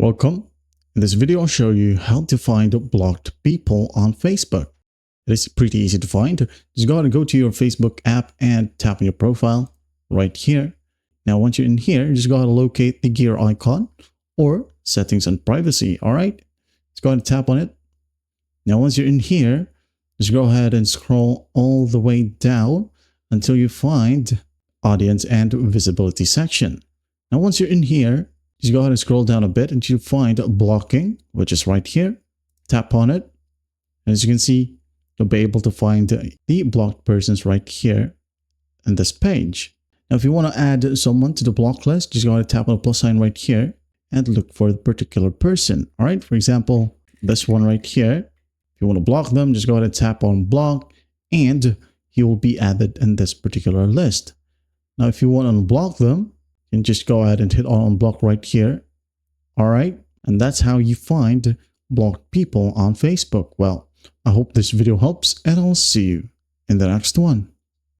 Welcome. In this video, I'll show you how to find blocked people on Facebook. It is pretty easy to find. Just go ahead and go to your Facebook app and tap on your profile right here. Now, once you're in here, just go ahead and locate the gear icon or settings and privacy. All right. Let's go ahead and tap on it. Now, once you're in here, just go ahead and scroll all the way down until you find audience and visibility section. Now, once you're in here, just go ahead and scroll down a bit until you find blocking, which is right here. Tap on it. And as you can see, you'll be able to find the blocked persons right here in this page. Now, if you want to add someone to the block list, just go ahead and tap on the plus sign right here and look for the particular person. All right. For example, this one right here. If you want to block them, just go ahead and tap on block and he will be added in this particular list. Now, if you want to unblock them, you can just go ahead and hit on unblock right here. All right. And that's how you find blocked people on Facebook. Well, I hope this video helps and I'll see you in the next one.